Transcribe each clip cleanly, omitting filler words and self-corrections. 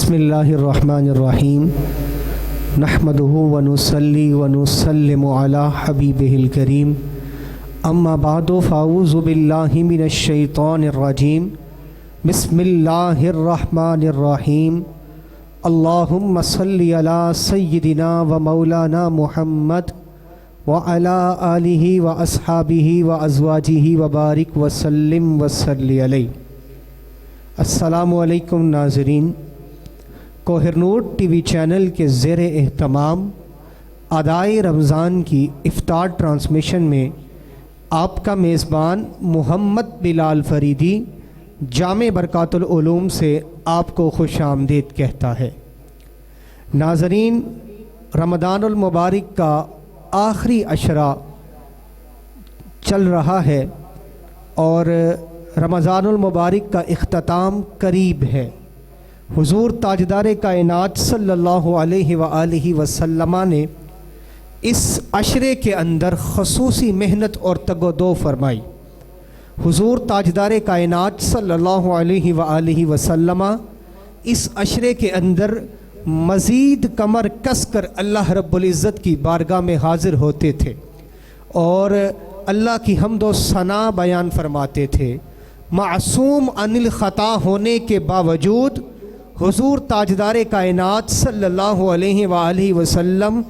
بسم اللہ الرحمن الرحیم نحمدہ ونصلی ونسلم علی حبیبہ الکریم اما بعد فاعوذ باللہ من الشیطان الرجیم بسم اللہ الرحمن الرحیم اللہم صلی علی سیدنا و مولانا محمد وعلی آلہ و اصحابہ و ازواجہ وبارک وسلم وصلی علیہ۔ السلام علیکم ناظرین، کوہرنور ٹی وی چینل کے زیر اہتمام ادائے رمضان کی افطار ٹرانسمیشن میں آپ کا میزبان محمد بلال فریدی جامع برکات العلوم سے آپ کو خوش آمدید کہتا ہے۔ ناظرین، رمضان المبارک کا آخری عشرہ چل رہا ہے اور رمضان المبارک کا اختتام قریب ہے۔ حضور تاجدار کائنات صلی اللہ علیہ وآلہ وسلم نے اس عشرے کے اندر خصوصی محنت اور تگ و دو فرمائی۔ حضور تاجدار کائنات صلی اللہ علیہ وآلہ وسلم اس عشرے کے اندر مزید کمر کس کر اللہ رب العزت کی بارگاہ میں حاضر ہوتے تھے اور اللہ کی حمد و ثنا بیان فرماتے تھے۔ معصوم عن الخطا ہونے کے باوجود حضور تاجدار کائنات صلی اللہ علیہ وآلہ وسلم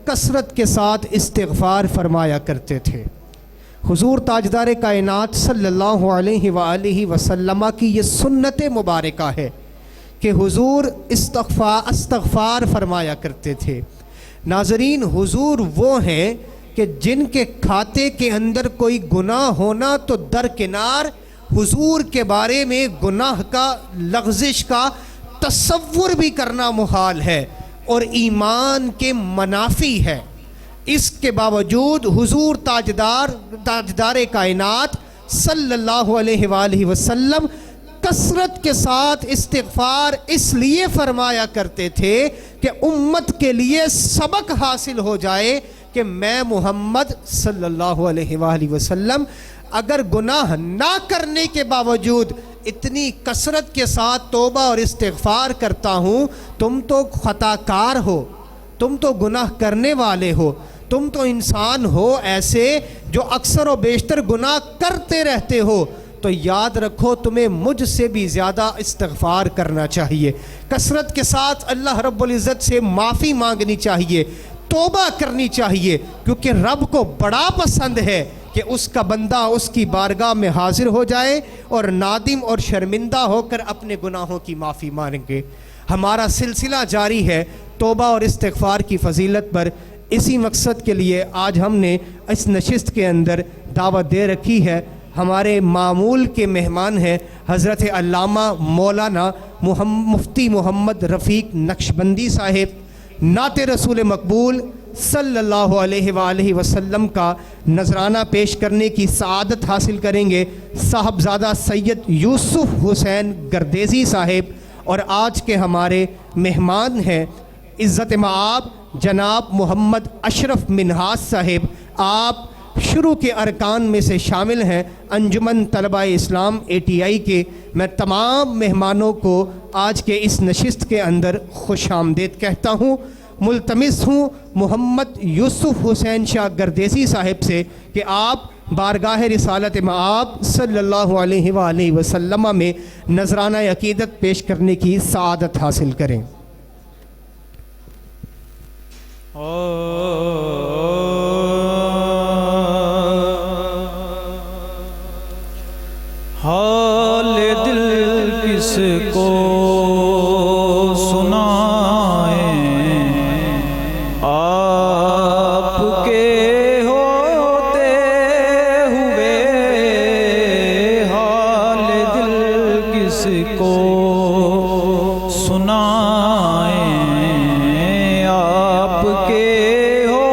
کثرت کے ساتھ استغفار فرمایا کرتے تھے۔ حضور تاجدار کائنات صلی اللہ علیہ وآلہ وسلم کی یہ سنت مبارکہ ہے کہ حضور استغفار فرمایا کرتے تھے۔ ناظرین، حضور وہ ہیں کہ جن کے کھاتے کے اندر کوئی گناہ ہونا تو درکنار حضور کے بارے میں گناہ کا، لغزش کا تصور بھی کرنا محال ہے اور ایمان کے منافی ہے۔ اس کے باوجود حضور تاجدار کائنات صلی اللہ علیہ وآلہ وسلم کثرت کے ساتھ استغفار اس لیے فرمایا کرتے تھے کہ امت کے لیے سبق حاصل ہو جائے کہ میں محمد صلی اللہ علیہ وآلہ وسلم اگر گناہ نہ کرنے کے باوجود اتنی کثرت کے ساتھ توبہ اور استغفار کرتا ہوں، تم تو خطا کار ہو، تم تو گناہ کرنے والے ہو، تم تو انسان ہو ایسے جو اکثر و بیشتر گناہ کرتے رہتے ہو، تو یاد رکھو تمہیں مجھ سے بھی زیادہ استغفار کرنا چاہیے، کثرت کے ساتھ اللہ رب العزت سے معافی مانگنی چاہیے، توبہ کرنی چاہیے، کیونکہ رب کو بڑا پسند ہے کہ اس کا بندہ اس کی بارگاہ میں حاضر ہو جائے اور نادم اور شرمندہ ہو کر اپنے گناہوں کی معافی مانگے۔ ہمارا سلسلہ جاری ہے توبہ اور استغفار کی فضیلت پر۔ اسی مقصد کے لیے آج ہم نے اس نشست کے اندر دعوت دے رکھی ہے۔ ہمارے معمول کے مہمان ہیں حضرت علامہ مولانا مفتی محمد رفیق نقشبندی صاحب۔ نعت رسول مقبول صلی اللہ علیہ وآلہ وسلم کا نذرانہ پیش کرنے کی سعادت حاصل کریں گے صاحبزادہ سید یوسف حسین گردیزی صاحب، اور آج کے ہمارے مہمان ہیں عزت مآب جناب محمد اشرف منہاس صاحب۔ آپ شروع کے ارکان میں سے شامل ہیں انجمن طلبہ اسلام ATI کے۔ میں تمام مہمانوں کو آج کے اس نشست کے اندر خوش آمدید کہتا ہوں۔ ملتمس ہوں محمد یوسف حسین شاہ گردیزی صاحب سے کہ آپ بارگاہ رسالت مآب صلی اللہ علیہ وآلہ وسلم میں نذرانہ عقیدت پیش کرنے کی سعادت حاصل کریں۔ حال دل کس کو سنائیں آپ کے ہو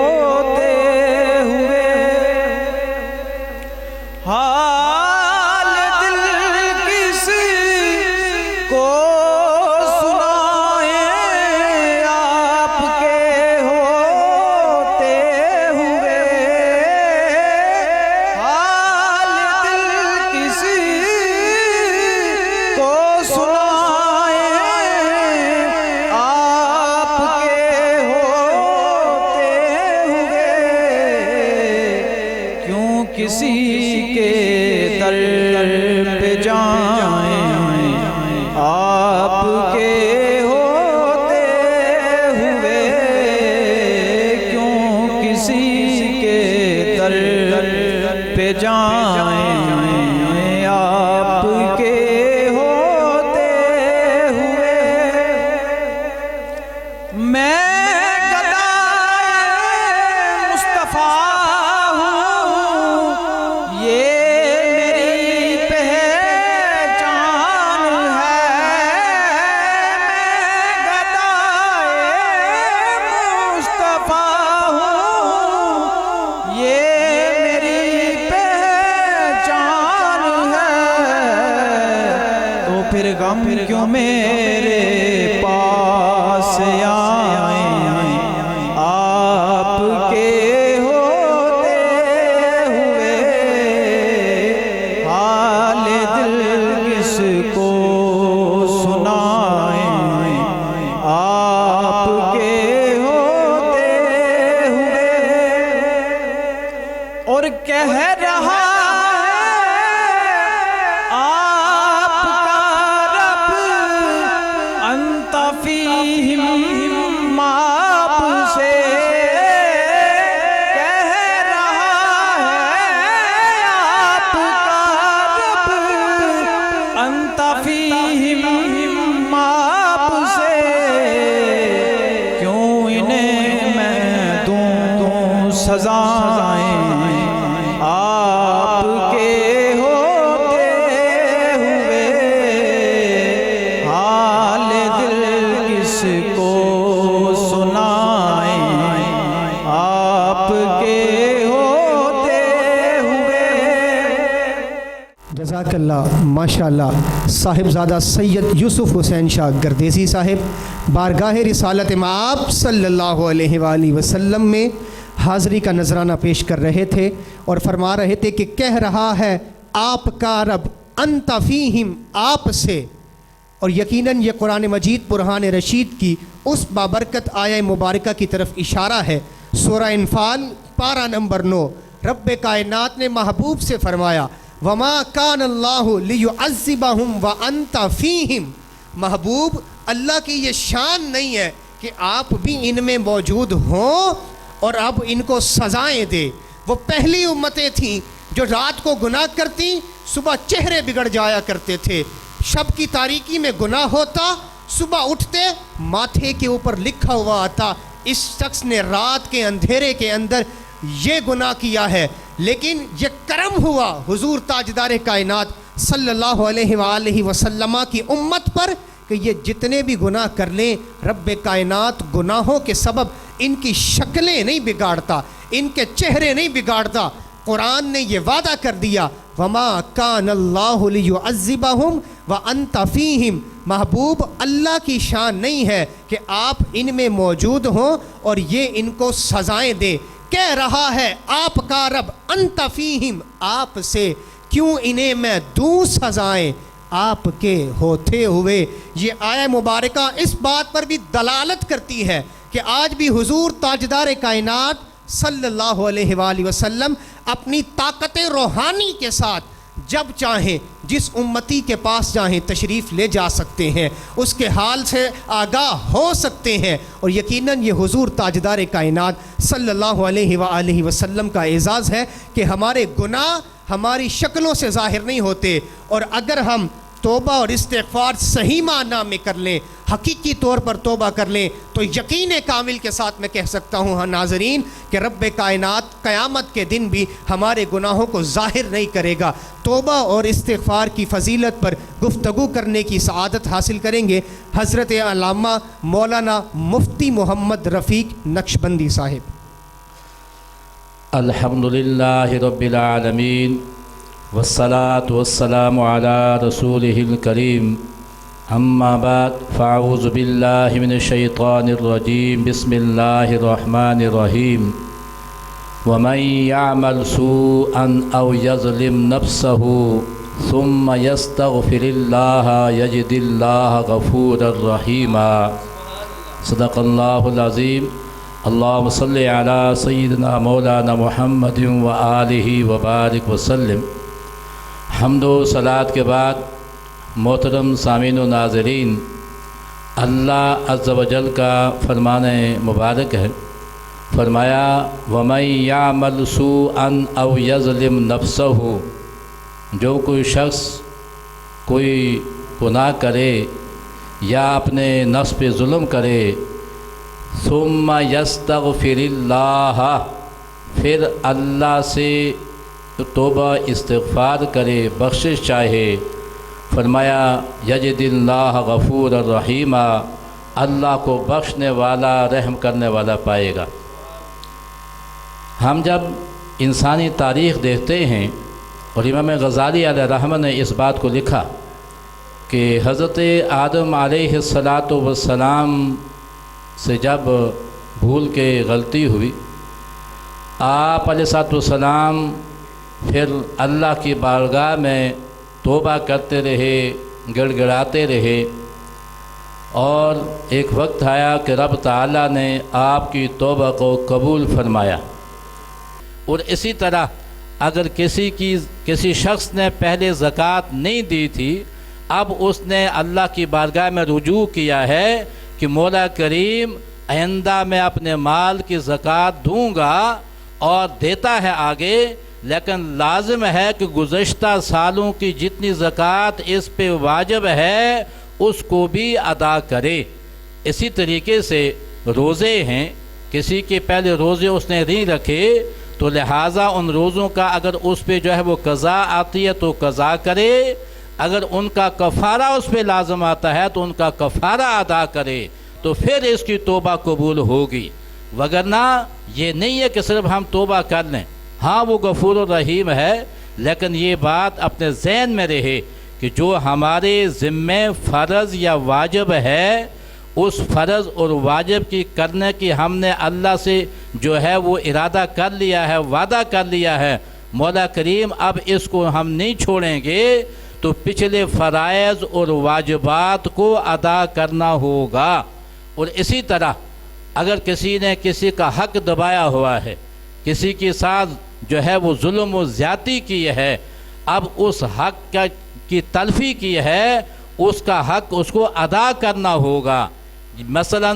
جائیں آپ کے ہوتے ہوئے، میں گدائے مصطفیٰ ہوں، یہ میری پہچان ہے، میں گدائے مصطفیٰ ہوں، یہ میری پہچان ہے، تو پھر غم کیوں میرے پاس آئیں، آپ کے ہوتے ہوئے، حال دل کس کو سنائیں، آپ کے ہوتے ہوئے، اور کہہ رہا آپ کا رب انت فیہم، آپ سے کہہ رہا ہے آپ کا رب انت فیہم، آپ سے کیوں انہیں میں دوں سزائیں، آپ کے ہوتے ہوئے، حال دل کس کو سنائیں، آپ کے ہوتے ہوئے۔ جزاک اللہ، ماشاءاللہ۔ صاحبزادہ سید یوسف حسین شاہ گردیسی صاحب بارگاہ رسالت مآب صلی اللہ علیہ وآلہ وسلم میں حاضری کا نذرانہ پیش کر رہے تھے اور فرما رہے تھے کہ کہہ رہا ہے آپ کا رب انت فیہم، آپ سے، اور یقیناً یہ قرآن مجید برہان رشید کی اس بابرکت آیہ مبارکہ کی طرف اشارہ ہے۔ سورہ انفال پارہ نمبر 9، رب کائنات نے محبوب سے فرمایا وما کان اللہ لیعذبہم وانت فیہم، محبوب اللہ کی یہ شان نہیں ہے کہ آپ بھی ان میں موجود ہوں اور اب ان کو سزائیں دے۔ وہ پہلی امتیں تھیں جو رات کو گناہ کرتی، صبح چہرے بگڑ جایا کرتے تھے، شب کی تاریکی میں گناہ ہوتا، صبح اٹھتے ماتھے کے اوپر لکھا ہوا آتا اس شخص نے رات کے اندھیرے کے اندر یہ گناہ کیا ہے، لیکن یہ کرم ہوا حضور تاجدار کائنات صلی اللہ علیہ وآلہ وسلم کی امت پر کہ یہ جتنے بھی گناہ کر لیں، رب کائنات گناہوں کے سبب ان کی شکلیں نہیں بگاڑتا، ان کے چہرے نہیں بگاڑتا۔ قرآن نے یہ وعدہ کر دیا وما کان اللہ لیعذبہم وانت فیہم، محبوب اللہ کی شان نہیں ہے کہ آپ ان میں موجود ہوں اور یہ ان کو سزائیں دے۔ کہہ رہا ہے آپ کا رب انت فیہم، آپ سے کیوں انہیں میں دوں سزائیں، آپ کے ہوتے ہوئے۔ یہ آیہ مبارکہ اس بات پر بھی دلالت کرتی ہے کہ آج بھی حضور تاجدار کائنات صلی اللہ علیہ وآلہ وسلم اپنی طاقت روحانی کے ساتھ جب چاہیں جس امتی کے پاس چاہیں تشریف لے جا سکتے ہیں، اس کے حال سے آگاہ ہو سکتے ہیں، اور یقیناً یہ حضور تاجدار کائنات صلی اللہ علیہ وآلہ وسلم کا اعزاز ہے کہ ہمارے گناہ ہماری شکلوں سے ظاہر نہیں ہوتے، اور اگر ہم توبہ اور استغفار صحیح معنی میں کر لیں، حقیقی طور پر توبہ کر لیں، تو یقین کامل کے ساتھ میں کہہ سکتا ہوں ہاں ناظرین کہ رب کائنات قیامت کے دن بھی ہمارے گناہوں کو ظاہر نہیں کرے گا۔ توبہ اور استغفار کی فضیلت پر گفتگو کرنے کی سعادت حاصل کریں گے حضرت علامہ مولانا مفتی محمد رفیق نقشبندی صاحب۔ الحمدللہ رب العالمین والصلاة والسلام على رسوله الكریم، اما بعد فاعوذ باللہ من الشیطان الرجیم، بسم اللہ الرحمن الرحیم۔ ومن يعمل سوءا او يظلم نفسه ثم يستغفر اللہ یجد اللہ غفورا رحیما، صدق اللہ العظیم۔ اللہم صلی علی سیدنا مولانا محمد وآلہ وبارک وسلم۔ حمد و صلات کے بعد محترم سامعین و ناظرین، اللہ عز و جل کا فرمان مبارک ہے فرمایا وَمَن يَعْمَلْ سُوءًا أَوْ يَظْلِمْ نَفْسَهُ، جو کوئی شخص کوئی گناہ کرے یا اپنے نفس پہ ظلم کرے، ثم یستغفر اللہ، پھر اللہ سے توبہ استغفار کرے، بخشش چاہے، فرمایا یجد اللہ غفور الرحیم، اللہ کو بخشنے والا رحم کرنے والا پائے گا۔ ہم جب انسانی تاریخ دیکھتے ہیں، اور امام غزالی علیہ رحمہ نے اس بات کو لکھا کہ حضرت آدم علیہ السلام سے جب بھول کے غلطی ہوئی، آپ علیہ السلام پھر اللہ کی بارگاہ میں توبہ کرتے رہے، گڑ گڑاتے رہے، اور ایک وقت آیا کہ رب تعالیٰ نے آپ کی توبہ کو قبول فرمایا۔ اور اسی طرح اگر کسی شخص نے پہلے زکوٰۃ نہیں دی تھی، اب اس نے اللہ کی بارگاہ میں رجوع کیا ہے کہ مولا کریم آئندہ میں اپنے مال کی زکوٰۃ دوں گا اور دیتا ہے آگے، لیکن لازم ہے کہ گزشتہ سالوں کی جتنی زکوٰۃ اس پہ واجب ہے اس کو بھی ادا کرے۔ اسی طریقے سے روزے ہیں، کسی کے پہلے روزے اس نے نہیں رکھے تو لہٰذا ان روزوں کا اگر اس پہ جو ہے وہ قضا آتی ہے تو قضا کرے، اگر ان کا کفارہ اس پہ لازم آتا ہے تو ان کا کفارہ ادا کرے، تو پھر اس کی توبہ قبول ہوگی۔ وگرنہ یہ نہیں ہے کہ صرف ہم توبہ کر لیں، ہاں وہ غفور الرحیم ہے، لیکن یہ بات اپنے ذہن میں رہے کہ جو ہمارے ذمے فرض یا واجب ہے، اس فرض اور واجب کی کرنے کی ہم نے اللہ سے جو ہے وہ ارادہ کر لیا ہے، وعدہ کر لیا ہے، مولا کریم اب اس کو ہم نہیں چھوڑیں گے، تو پچھلے فرائض اور واجبات کو ادا کرنا ہوگا۔ اور اسی طرح اگر کسی نے کسی کا حق دبایا ہوا ہے، کسی کے ساتھ جو ہے وہ ظلم و زیادتی کی ہے، اب اس حق کی تلفی کی ہے، اس کا حق اس کو ادا کرنا ہوگا۔ مثلا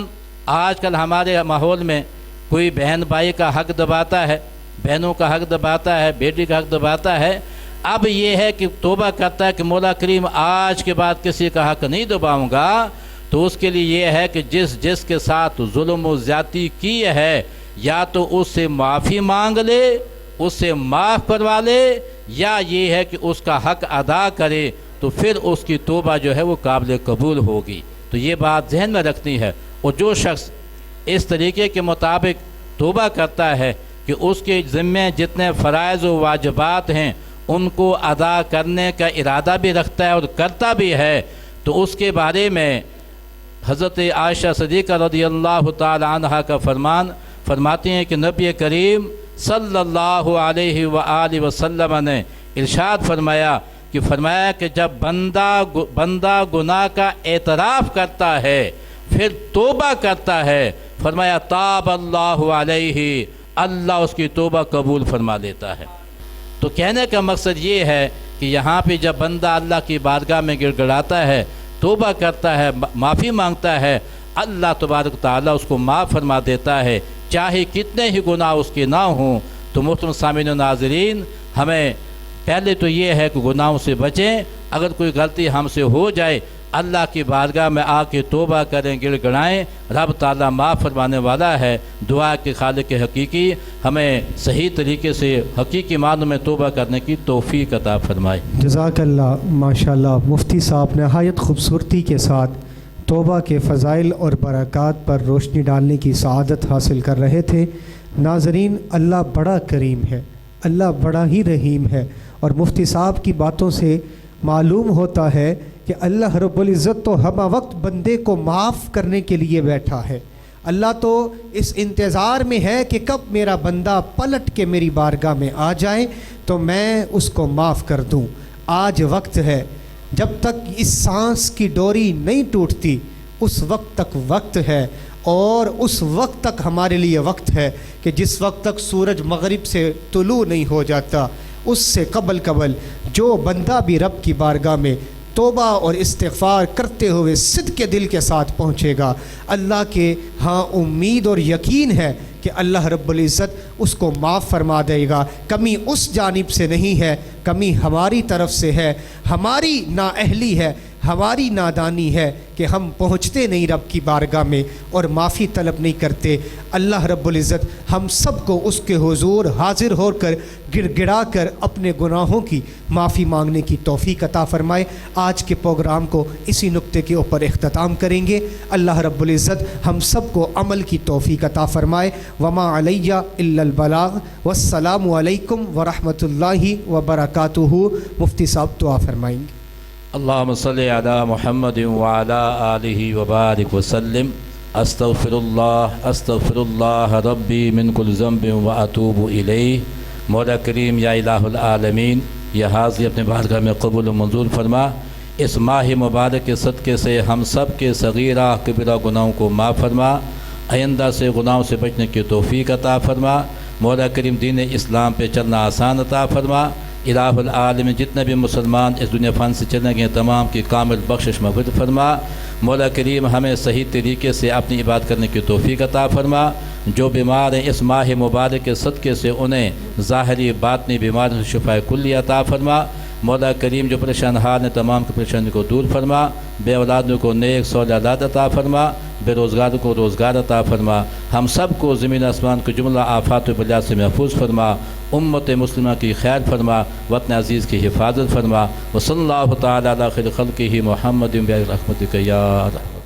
آج کل ہمارے ماحول میں کوئی بہن بھائی کا حق دباتا ہے، بہنوں کا حق دباتا ہے، بیٹی کا حق دباتا ہے، اب یہ ہے کہ توبہ کرتا ہے کہ مولا کریم آج کے بعد کسی کا حق نہیں دباؤں گا، تو اس کے لیے یہ ہے کہ جس کے ساتھ ظلم و زیادتی کی ہے، یا تو اس سے معافی مانگ لے، اس سے معاف کروا لے، یا یہ ہے کہ اس کا حق ادا کرے، تو پھر اس کی توبہ جو ہے وہ قابل قبول ہوگی۔ تو یہ بات ذہن میں رکھنی ہے۔ اور جو شخص اس طریقے کے مطابق توبہ کرتا ہے کہ اس کے ذمے جتنے فرائض و واجبات ہیں ان کو ادا کرنے کا ارادہ بھی رکھتا ہے اور کرتا بھی ہے، تو اس کے بارے میں حضرت عائشہ صدیقہ رضی اللہ تعالی عنہا کا فرماتی ہیں کہ نبی کریم صلی اللہ علیہ وآلہ وسلم نے ارشاد فرمایا کہ جب بندہ گناہ کا اعتراف کرتا ہے پھر توبہ کرتا ہے، فرمایا تاب اللہ علیہ، اللہ اس کی توبہ قبول فرما لیتا ہے۔ تو کہنے کا مقصد یہ ہے کہ یہاں پہ جب بندہ اللہ کی بارگاہ میں گڑ گڑاتا ہے، توبہ کرتا ہے، معافی مانگتا ہے، اللہ تبارک تعالیٰ اس کو معاف فرما دیتا ہے، چاہے کتنے ہی گناہ اس کے نہ ہوں۔ تو محترم سامعین و ناظرین، ہمیں پہلے تو یہ ہے کہ گناہوں سے بچیں، اگر کوئی غلطی ہم سے ہو جائے اللہ کی بارگاہ میں آ کے توبہ کریں، گڑ گڑائیں، رب تعالیٰ معاف فرمانے والا ہے۔ دعا کے خالق حقیقی ہمیں صحیح طریقے سے حقیقی معنوں میں توبہ کرنے کی توفیق عطا فرمائے۔ جزاک اللہ۔ ماشاءاللہ مفتی صاحب نہایت خوبصورتی کے ساتھ توبہ کے فضائل اور برکات پر روشنی ڈالنے کی سعادت حاصل کر رہے تھے۔ ناظرین، اللہ بڑا کریم ہے، اللہ بڑا ہی رحیم ہے، اور مفتی صاحب کی باتوں سے معلوم ہوتا ہے کہ اللہ رب العزت تو ہمہ وقت بندے کو معاف کرنے کے لیے بیٹھا ہے۔ اللہ تو اس انتظار میں ہے کہ کب میرا بندہ پلٹ کے میری بارگاہ میں آ جائے تو میں اس کو معاف کر دوں۔ آج وقت ہے، جب تک اس سانس کی ڈوری نہیں ٹوٹتی اس وقت تک وقت ہے، اور اس وقت تک ہمارے لیے وقت ہے کہ جس وقت تک سورج مغرب سے طلوع نہیں ہو جاتا، اس سے قبل جو بندہ بھی رب کی بارگاہ میں توبہ اور استغفار کرتے ہوئے صدق کے دل کے ساتھ پہنچے گا، اللہ کے ہاں امید اور یقین ہے کہ اللہ رب العزت اس کو معاف فرما دے گا۔ کمی اس جانب سے نہیں ہے، کمی ہماری طرف سے ہے، ہماری نااہلی ہے، ہماری نادانی ہے کہ ہم پہنچتے نہیں رب کی بارگاہ میں اور معافی طلب نہیں کرتے۔ اللہ رب العزت ہم سب کو اس کے حضور حاضر ہو کر گڑ گڑا کر اپنے گناہوں کی معافی مانگنے کی توفیق عطا فرمائے۔ آج کے پروگرام کو اسی نقطے کے اوپر اختتام کریں گے۔ اللہ رب العزت ہم سب کو عمل کی توفیق عطا فرمائے۔ وما علیہ الا البلاغ، والسلام علیکم ورحمۃ اللہ وبرکاتہ۔ مفتی صاحب دعا فرمائیں گے۔ اللہم صلی علی محمد وعلی آلہ وبارک وسلم۔ استغفر اللہ ربی من کل ذنب واتوب الیہ۔ مولا کریم یا الہ العالمین، یہ حاضری اپنے بارگاہ میں قبول و منظور فرما۔ اس ماہ مبارک کے صدقے سے ہم سب کے صغیرہ کبیرہ گناہوں کو معاف فرما، آئندہ سے گناہوں سے بچنے کی توفیق عطا فرما۔ مولا کریم دین اسلام پہ چلنا آسان عطا فرما۔ الہ العالمین جتنے بھی مسلمان اس دنیا فان سے چلنے گئے تمام کی کامل بخشش مغفرت فرما۔ مولا کریم ہمیں صحیح طریقے سے اپنی عبادت کرنے کی توفیق عطا فرما۔ جو بیمار ہیں اس ماہ مبارک کے صدقے سے انہیں ظاہری باطنی بیماریوں سے شفا کلی عطا فرما۔ مولا کریم جو پریشان حال ہیں تمام کی پریشانی کو دور فرما۔ بے اولادوں کو نیک صالح اولاد عطا فرما، بے روزگاروں کو روزگار عطا فرما۔ ہم سب کو زمین آسمان کے جملہ آفات و بلیات سے محفوظ فرما۔ امت مسلمہ کی خیر فرما، وطن عزیز کی حفاظت فرما۔ وصلی اللہ تعالی علی خیر خلقہ محمد برحمتک یا رحمت۔